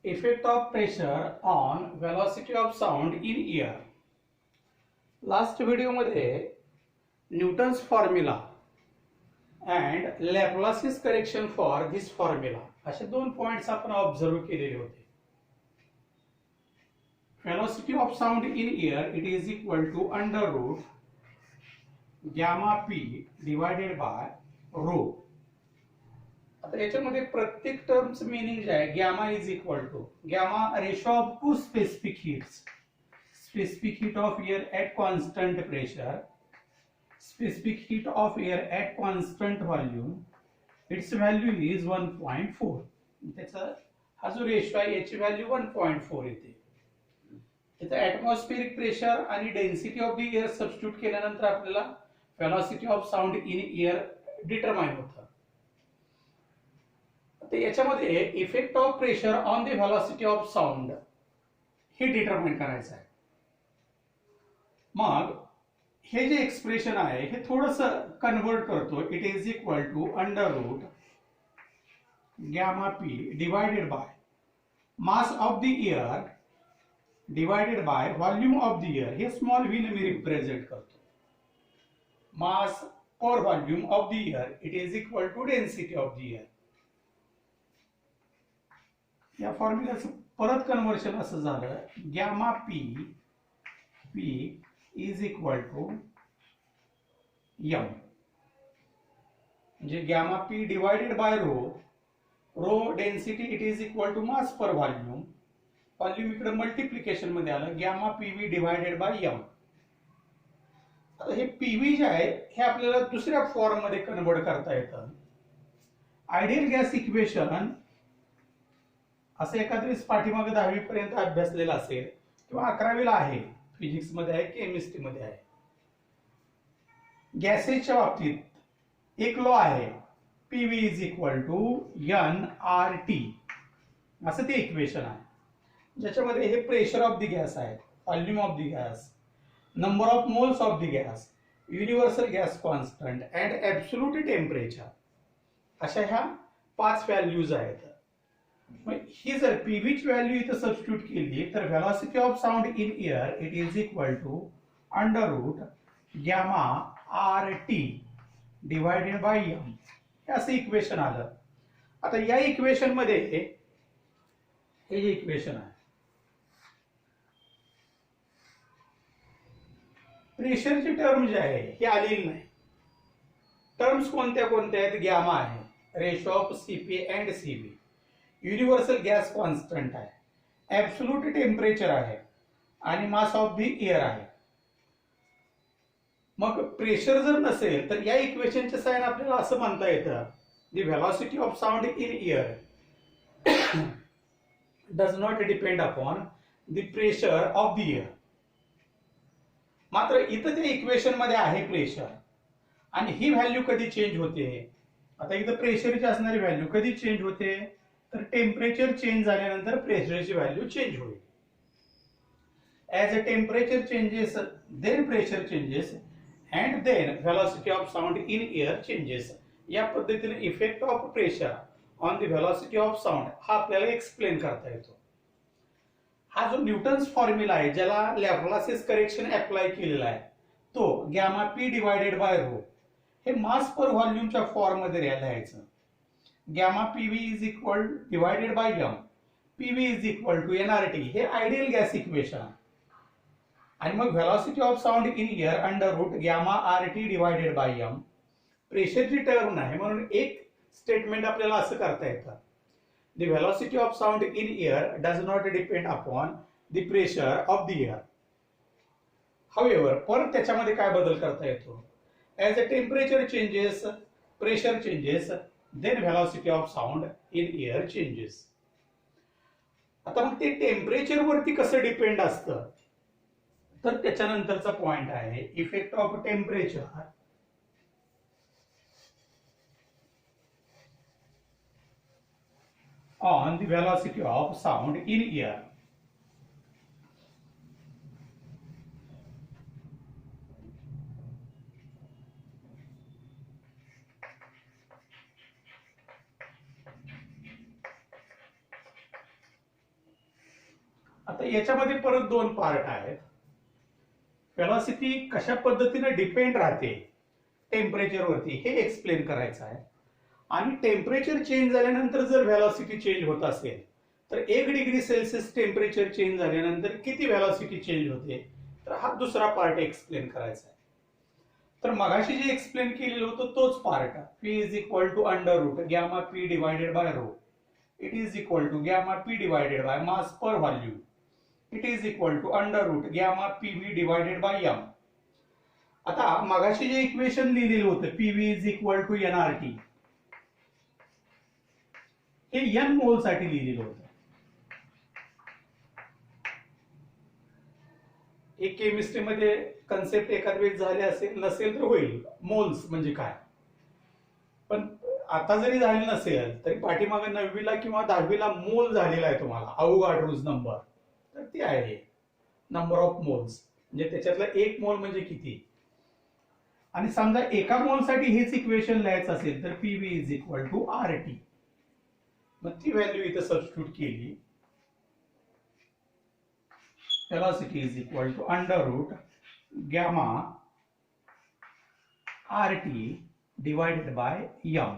Effect of pressure on velocity of sound in ear. Last व्हिडिओमध्ये Newton's formula and Laplace's correction for this formula असे दोन points आपण observe केलेले होते. Velocity of sound in ear it is equal to under root gamma p divided by rho. आता याच्यामध्ये प्रत्येक टर्मच meaning जे आहे gamma is equal to gamma ratio of two specific heats. Specific heat of air at constant pressure, specific heat of air at constant volume, its value is 1.4. त्याचा हा जो ratio आहे याची व्हॅल्यू 1.4 येते. इथे ऍटमॉस्फेरिक प्रेशर आणि density of the air substitute केल्यानंतर आपल्याला velocity of sound in air determine होतं. तर याच्यामध्ये effect of pressure on the velocity of sound हे डिटरमाइन करायचं आहे. मग हे जे एक्सप्रेशन आहे हे थोडस कन्वर्ट करतो. It is equal to under root gamma P divided by mass of the air divided by volume of the air. हे स्मॉल व्ही ने मी रिप्रेझेंट करतो. Mass per volume of the air it is equal to density of the air. या फॉर्म्युलाचं परत conversion असं झालं gamma P P is equal to m म्हणजे gamma P divided by rho. Rho density it is equal to mass per volume. Volume इकडे multiplication मध्ये आलं gamma PV divided by M. आता हे पीव्ही जे आहे हे आपल्याला दुसऱ्या फॉर्म मध्ये कन्वर्ट करता येतं. आयडियल गॅस इक्वेशन असं एखाद्या पाठीमागे 10वी पर्यंत अभ्यासलेला असेल किंवा 11वीला आहे, फिजिक्स मध्ये आहे, केमिस्ट्री मध्ये आहे. गॅसेसच्या बाबतीत एक लॉ आहे PV is equal to N R T असं ते इक्वेशन आहे, ज्याच्यामध्ये हे प्रेशर ऑफ द गॅस आहे, volume of the gas, number of moles of the gas, universal gas constant and absolute temperature अशा ह्या 5 व्हॅल्यूज आहेत. ही जर पीव्ही ची व्हॅल्यू इथं सबस्टिट्यूट केली तर velocity of sound in air it is equal to under root gamma R T divided by M हे असं इक्वेशन आलं. आता या इक्वेशन मध्ये हे जे इक्वेशन आहे प्रेशरची टर्म जी आहे ही आलेली नाही. टर्म्स कोणत्या कोणत्या आहेत? गॅमा आहे, ratio of CP and CB, universal gas constant आहे, ऍब्सोल्यूट टेम्परेचर आहे आणि मास ऑफ द एअर आहे. मग प्रेशर जर नसेल तर या इक्वेशनचे साइन आपल्याला असं म्हणता येतं the velocity of sound in air does not depend upon the pressure of the air. मात्र इथं त्या इक्वेशन मध्ये आहे प्रेशर आणि ही व्हॅल्यू कधी चेंज होते? आता इथं प्रेशरची असणारी व्हॅल्यू कधी चेंज होते? तर टेम्परेचर चेंज झाल्यानंतर प्रेशरची व्हॅल्यू चेंज होईल. As a temperature changes then pressure changes and then velocity of sound in air changes. या पद्धतीने effect of pressure on the velocity of sound हा आपल्याला एक्सप्लेन करता येतो. हा जो न्यूटन्स फॉर्म्युला आहे ज्याला लॅप्लासिस करेक्शन अप्लाय केलेला आहे तो gamma P divided by rho हे मास पर व्हॉल्यूमच्या फॉर्म मध्ये लिहायचं. Gamma PV is equal divided by M, PV is equal to NRT हे आयडियल गॅस इक्वेशन आहे. आणि मग velocity of sound in air under root gamma R T divided by M. प्रेशरची term नाही म्हणून एक स्टेटमेंट आपल्याला असं करता येतं the velocity of sound in air does not depend upon the pressure of the air. However परत त्याच्यामध्ये काय बदल करता येतो? As a temperature changes, pressure changes, then velocity of sound in air changes. आता मग ते टेम्परेचर वरती कसं डिपेंड असतं तर त्याच्यानंतरचा पॉइंट आहे effect of temperature on the velocity of sound in air. आता याच्यामध्ये परत दोन पार्ट आहेत. व्हेलॉसिटी कशा पद्धतीने डिपेंड राहते टेम्परेचरवरती हे एक्सप्लेन करायचं आहे. आणि टेम्परेचर चेंज झाल्यानंतर जर व्हेलॉसिटी चेंज होत असेल तर 1 डिग्री सेल्सिअस टेम्परेचर चेंज झाल्यानंतर किती व्हेलॉसिटी चेंज होते, तर हा दुसरा पार्ट एक्सप्लेन करायचा आहे. तर मगाशी जे एक्सप्लेन केलेलं होतं तोच part, P is equal to under root gamma P divided by rho, it is equal to gamma P divided by mass per volume, it is equal to under root gamma PV divided by M. आता मगाशी जे equation लिहिलेलं होतं PV is equal to NRT, हे N mole साठी लिहिलेलं होतं. एक केमिस्ट्रीमध्ये कन्सेप्ट एखाद वेळेस झाले असेल, नसेल तर होईल, मोल्स म्हणजे काय. पण आता जरी झाले नसेल तरी पाठीमागे 9वीला किंवा 10वीला मोल झालेला आहे तुम्हाला, अवोगाड्रोज नंबर, तर ती आहे नंबर ऑफ मोल्स, म्हणजे त्याच्यातला एक मोल म्हणजे किती. आणि समजा एका मोल साठी हेच इक्वेशन लिहायचं असेल तर PV is equal to R T, मग ती व्हॅल्यू इथं सबस्टिट्यूट केली. velocity is equal to under root gamma RT divided by m.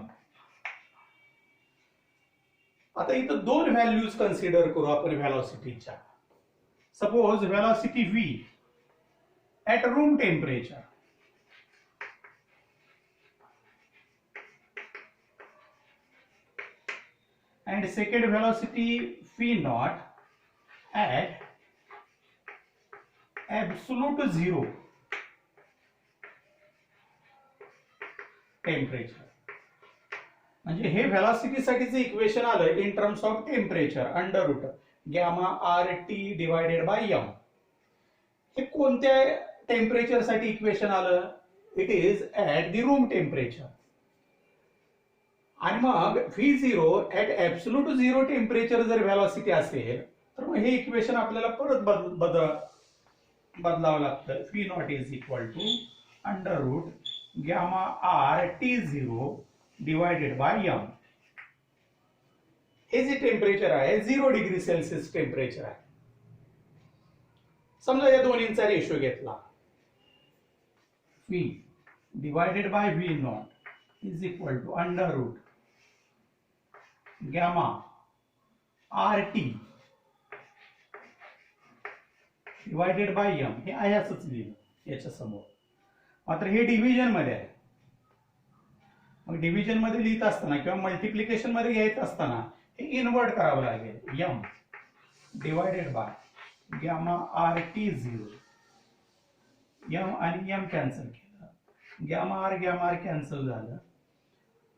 आता इथं दोन व्हॅल्यूज कन्सिडर करू आपण व्हेलॉसिटीच्या. Suppose velocity v at room temperature and second velocity v naught at absolute zero temperature. म्हणजे हे व्हेलॉसिटी साठीचं इक्वेशन आलं in terms of temperature under root gamma R T divided by M. हे कोणत्या temperature साठी इक्वेशन आलं, it is at the room temperature. आणि मग V0 at absolute zero temperature जर व्हेलॉसिटी असेल तर मग हे इक्वेशन आपल्याला परत बदलावं लागतं. V not is equal to under root gamma R T zero divided by M. हे जे टेम्परेचर आहे 0 डिग्री सेल्सिअस टेम्परेचर आहे. समजा या दोन्हींचा रेशो घेतला, V divided by V not is equal to under root gamma R T divided by M. हे आहे असंच लिहिलं याच्या समोर, मात्र हे डिव्हिजन मध्ये आहे. मग डिव्हिजन मध्ये लिहित असताना किंवा मल्टिप्लिकेशन मध्ये घ्यायचं असताना हे इन्व्हर्ट करावं लागेल. M divided by gamma R T zero, M आणि एम कॅन्सल केलं, गॅमा आर कॅन्सल झालं.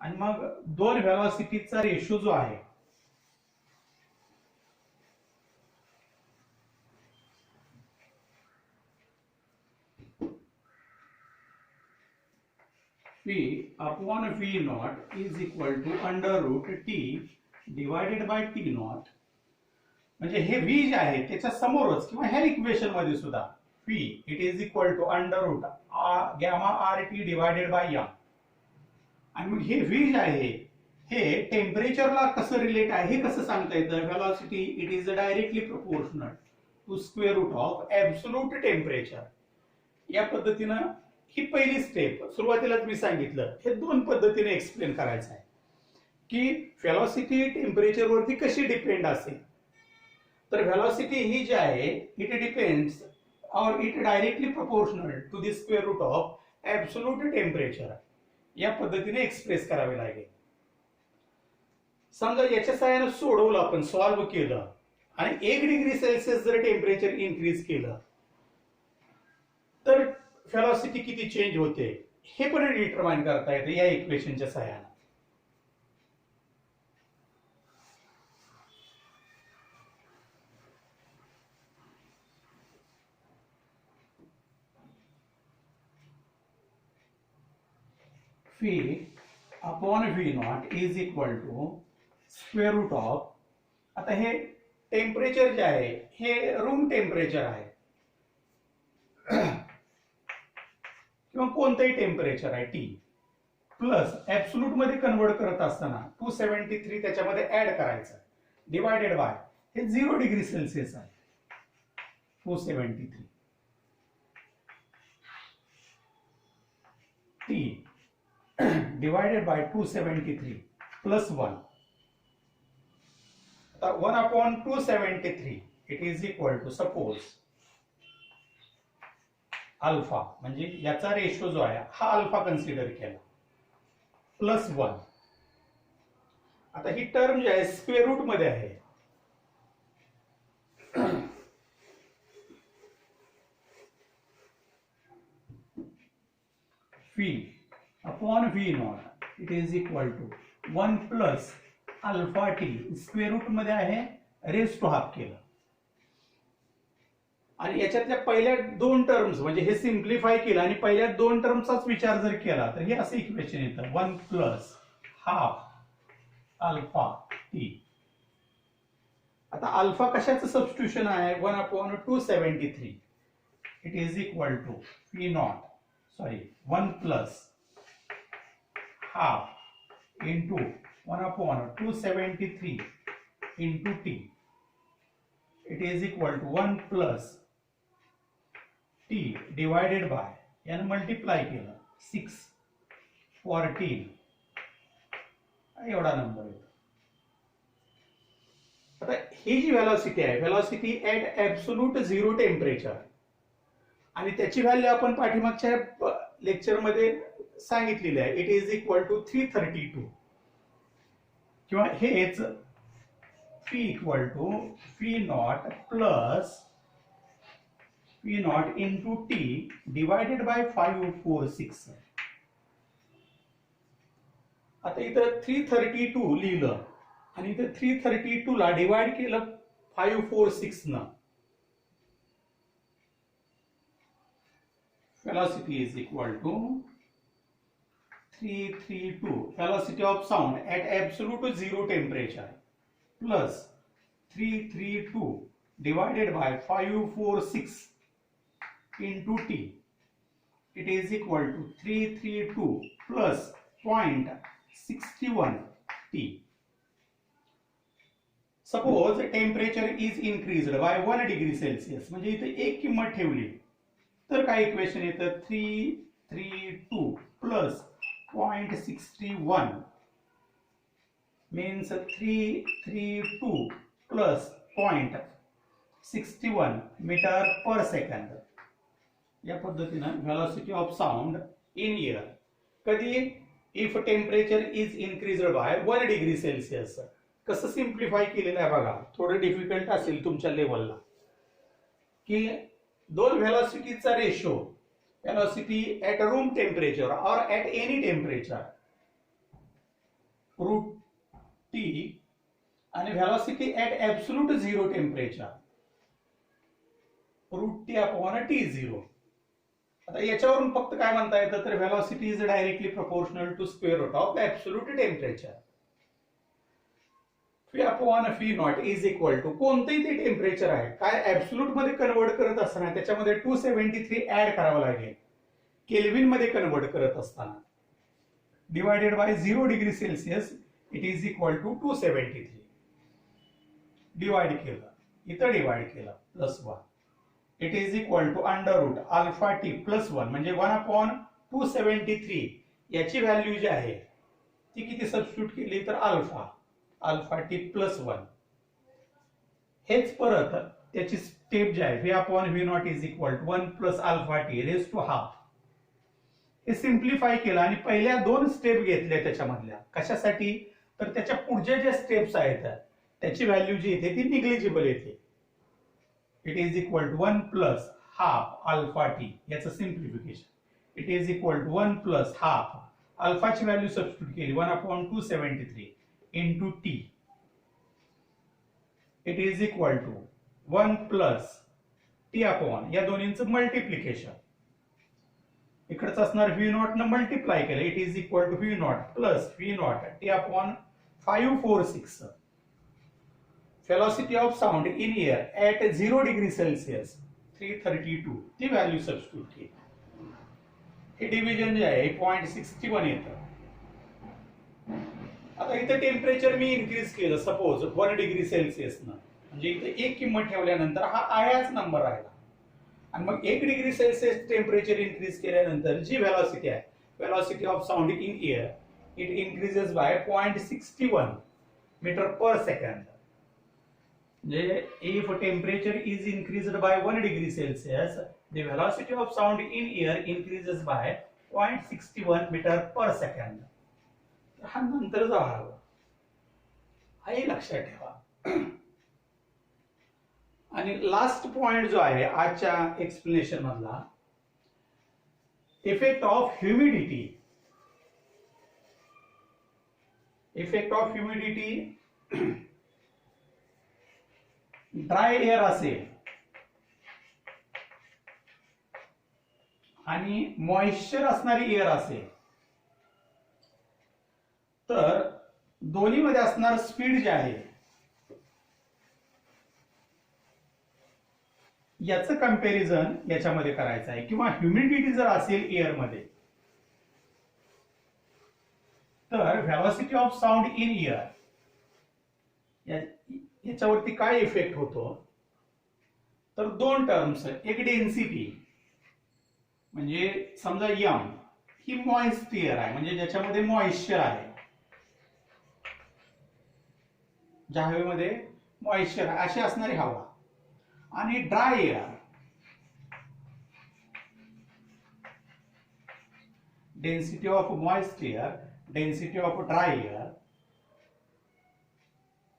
आणि मग दोन व्हेलॉसिटीचा रेशो जो आहे P upon V naught is equal to under root T divided by T naught. म्हणजे हे V जे आहे त्याच्या समोरच किंवा ह्या इक्वेशन मध्ये सुद्धा P it is equal to under root gamma R T divided by M. आणि मग हे V जे आहे हे टेम्परेचरला कसं रिलेट आहे हे कसं सांगता येतं. Velocity it is directly proportional to square root of absolute temperature. या पद्धतीनं ही पहिली स्टेप. सुरुवातीलाच मी सांगितलं हे दोन पद्धतीने एक्सप्लेन करायचं आहे की व्हेलॉसिटी टेम्परेचर वरती कशी डिपेंड असेल. तर व्हेलॉसिटी ही जी आहे it depends or it directly proportional to the square root of absolute temperature. या पद्धतीने एक्सप्रेस करावे लागेल. समजा याच्या सहाय्याने सोडवलं, आपण सॉल्व्ह केलं आणि 1 डिग्री सेल्सिअस जर टेम्परेचर इन्क्रीज केलं तर व्हेलॉसिटी किती चेंज होते हे पण डिटरमाइन करता येते या इक्वेशनच्या सहाय्याने. V upon V naught is equal to square root of, आता हे टेम्परेचर जे आहे हे रूम टेम्परेचर आहे किंवा कोणतंही टेम्परेचर आहे T प्लस ऍब्सोल्यूट मध्ये कन्वर्ट करत असताना 273 त्याच्यामध्ये ऍड करायचं डिवायडेड बाय हे 0 डिग्री सेल्सिअस आहे. 273 T divided by 273 plus 1. 1 upon 273 it is equal to suppose alpha म्हणजे याचा रेशो जो आहे हा अल्फा कन्सिडर केला प्लस 1. आता ही टर्म जी आहे स्क्वेअर रूट मध्ये आहे. V upon V naught it is equal to 1 plus alpha T square root मध्ये आहे रेस टू हाफ केलं आणि याच्यातल्या पहिल्या दोन टर्म्स म्हणजे हे सिम्प्लिफाय केलं आणि पहिल्या दोन टर्मचाच विचार जर केला तर हे असं इक्वेशन येतं 1 प्लस हाफ अल्फा टी. आता अल्फा कशाचं सबस्टिट्यूशन आहे 1 upon 273 it is equal to V naught 1 plus half into 1 upon 273 into t. It is equal to 1 plus t divided by n multiply केलं 6 14 एवढा नंबर येतो. आता ही जी velocity आहे velocity at absolute zero temperature आणि त्याची value आपण पाठीमागच्या lecture मध्ये सांगितलेली आहे. इट इज इक्वल टू 332 किंवा हेच P equal to V naught plus V naught into T divided by 546. आता इथं 332 लिहिलं आणि इथं 332 ला डिवाइड केलं 546 न. Velocity is equal to 332 velocity of sound at absolute zero temperature plus 332 divided by 546 into t. It is equal to 332 plus 0.61 t. Suppose temperature is increased by 1 degree Celsius म्हणजे इथे एक किंमत ठेवली तर काय इक्वेशन येतं 332 plus 0.61 means 332 plus 0.61 metre per second. या पद्धतीनं velocity of sound in air कधी if temperature is increased by 1 degree Celsius. कसं सिम्प्लिफाय केलेलं आहे बघा, थोडं डिफिकल्ट असेल तुमच्या लेवलला की दोन व्हेलॉसिटीचा ratio velocity at room temperature और at any temperature root T आणि velocity at absolute zero temperature root T upon T zero. आता याच्यावरून फक्त काय म्हणता येतं तर velocity is directly proportional to square root of absolute temperature. V upon V not is equal to कोणतेही ते टेम्परेचर आहे काय ऍब्सोल्यूट मध्ये कन्वर्ट करत असताना त्याच्यामध्ये 273 ऍड करावं लागेल केल्विन मध्ये कन्वर्ट करत असताना divided by 0 degree Celsius it is equal to 273. Divide केलं इथं डिवाइड केलं plus 1 it is equal to under root alpha T plus 1 म्हणजे 1 अपॉन 273 याची व्हॅल्यू जी आहे ती किती सबस्टिट्यूट केली तर अल्फा टी प्लस 1. हेच परत त्याची स्टेप जी आहे V upon V not is equal to 1 plus alpha T raise to half. हे सिम्प्लिफाय केलं आणि पहिल्या दोन स्टेप घेतल्या त्याच्यामधल्या कशासाठी तर त्याच्या पुढच्या ज्या स्टेप्स आहेत त्याची व्हॅल्यू जी येते ती निग्लिजिबल येते. It is equal to 1 plus half alpha T याचं simplification it is equal to 1 plus half अल्फाची व्हॅल्यू सबस्टिट्यूट केली 1 upon 273 into t. It is equal to 1 plus t upon या दोन्हींचं मल्टिप्लिकेशन इकडचं असणार V नॉट न multiply केलं it is equal to V naught plus V naught t upon 546. velocity of sound in air at 0 degree Celsius 332 ती value substitute केली. हे division जे आहे 0.61 येतं. आता इथं टेम्परेचर मी इन्क्रीज केलं सपोज 1 डिग्री सेल्सिअस न म्हणजे इथे एक किंमत ठेवल्यानंतर हा आयाच नंबर राहिला आणि मग 1 डिग्री सेल्सिअस टेम्परेचर इन्क्रीज केल्यानंतर जी व्हेलॉसिटी आहे, velocity of sound in air, it increases by 0.61 metre per second. म्हणजे if temperature is increased by 1 degree Celsius, the velocity of sound in air increases by 0.61 metre per second. हा नंतरचा भाग हाही लक्षात ठेवा. आणि लास्ट पॉइंट जो आहे आजच्या एक्सप्लेनेशन मधला, effect of humidity. Effect of humidity, dry air असेल आणि मॉइश्चर असणारी एअर असेल तर दोन्ही मध्ये असणार स्पीड जे आहे याचं कंपॅरिझन याच्यामध्ये करायचं आहे. किंवा ह्युमिडिटी जर असेल एअर मध्ये तर velocity of sound in air याच्यावरती काय इफेक्ट होतो, तर दोन टर्म्स. एक डेन्सिटी, म्हणजे समजा यम ही मॉइस्ट एअर आहे, म्हणजे ज्याच्यामध्ये मॉइश्चर आहे, ज्या हवेमध्ये मॉइश्चर आहे अशी असणारी हवा. आणि dry air, density of moist air, density of dry air.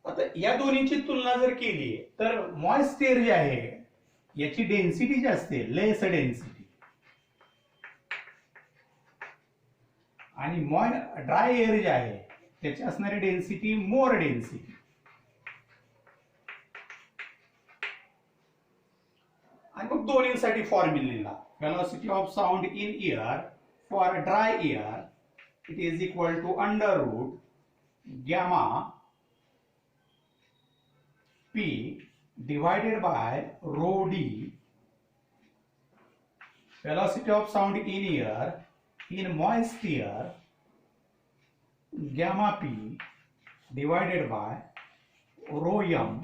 आता या दोन्हीची तुलना जर केली तर मॉइस्ट एअर जे आहे याची डेन्सिटी जी असते लेस डेन्सिटी, आणि ड्राय एअर जे आहे त्याची असणारी डेन्सिटी मोर डेन्सिटी. आणि मग दोन्हीसाठी फॉर्म्युला लिहिला. Velocity of sound in air for dry air it is equal to under root gamma P divided by rho d. Velocity of sound in air in moist air gamma P divided by rho m.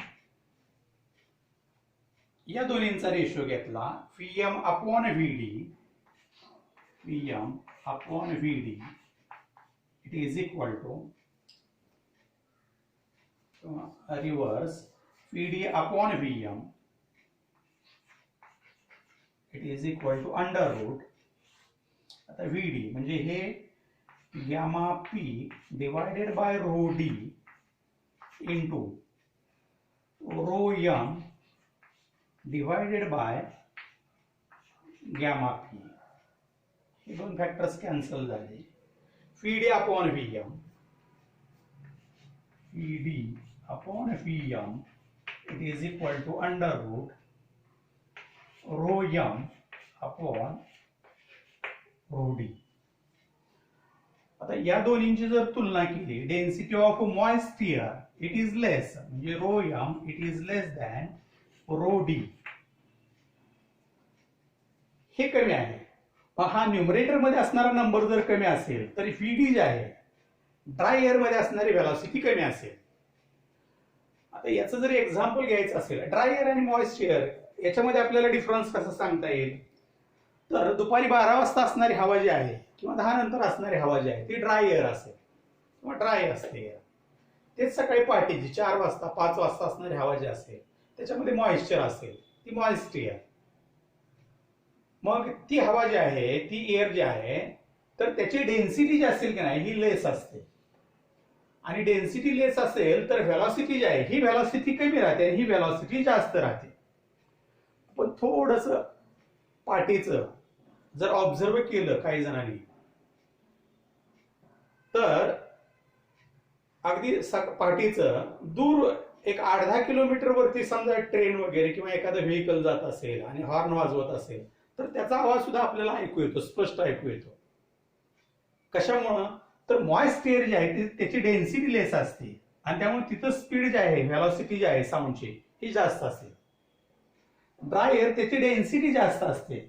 या दोन्हींचा ratio घेतला Vm upon Vd. Vm upon Vd it is equal to reverse Vd upon Vm it is equal to under root. आता Vd म्हणजे हे gamma P divided by rho d into rho m divided by gamma P. हे दोन factors cancel झाले. Vd upon Vm, Vd upon Vm it is equal to under root rho m upon rho d. आता या दोन्हींची जर तुलना केली, density of moist air it is less, म्हणजे rho m it is less than rho d. हे कमी आहे. हा न्यूमरेटर मध्ये असणारा नंबर जर कमी असेल तर Vd जे आहे ड्राय एअर मध्ये असणारी व्हेलॉसिटी कमी असेल. आता याचं जर एक्झाम्पल घ्यायचं असेल, ड्राय एअर आणि मॉइस्ट एअर याच्यामध्ये आपल्याला डिफरन्स कसा सांगता येईल, तर दुपारी 12 वाजता असणारी हवा जी आहे किंवा 10 नंतर असणारी हवा जी आहे ती ड्राय एअर असेल किंवा ड्राय असते एअर. तेच सकाळी पहाटेची 4 वाजता 5 वाजता असणारी हवा जी असेल त्याच्यामध्ये मॉइश्चर असेल, ती मॉइस्ट एअर. मग ती हवा जी आहे, ती एअर जी आहे, तर त्याची डेन्सिटी जी असेल की नाही ही लेस असते. आणि डेन्सिटी लेस असेल तर व्हेलॉसिटी जी आहे ही व्हेलॉसिटी कमी राहते आणि ही व्हेलॉसिटी जास्त राहते. पण थोडस पाठीचं जर ऑब्झर्व केलं काही जणांनी तर अगदी पाठीचं दूर एक 8-10 किलोमीटर वरती समजा ट्रेन वगैरे किंवा एखादं व्हेकल जात असेल आणि हॉर्न वाजवत असेल तर त्याचा आवाज सुद्धा आपल्याला ऐकू येतो, स्पष्ट ऐकू येतो. कशामुळं, तर मॉइस्ट एअर जी आहे त्याची डेन्सिटी लेस असते आणि त्यामुळे तिथं स्पीड जी आहे, व्हेलॉसिटी जी आहे साऊंडची ही जास्त असते. ड्राय एअर त्याची डेन्सिटी जास्त असते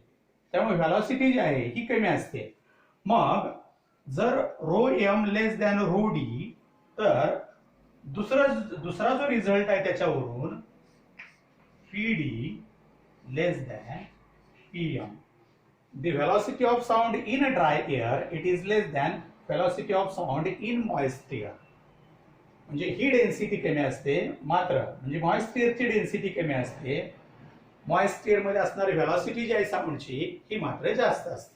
त्यामुळे व्हेलॉसिटी जी आहे ही कमी असते. मग जर रो एम लेस दॅन रो डी तर दुसरा जो रिझल्ट आहे त्याच्यावरून Vd less than PM. The velocity of sound in a dry air, it is less than velocity of sound in moist air. म्हणजे ही डेन्सिटी कमी असते, मात्र म्हणजे मॉइस्ट एअरची डेन्सिटी कमी असते, मॉइस्ट एअर मध्ये असणारी व्हेलॉसिटी जी आहे साऊंडची ही मात्र जास्त असते.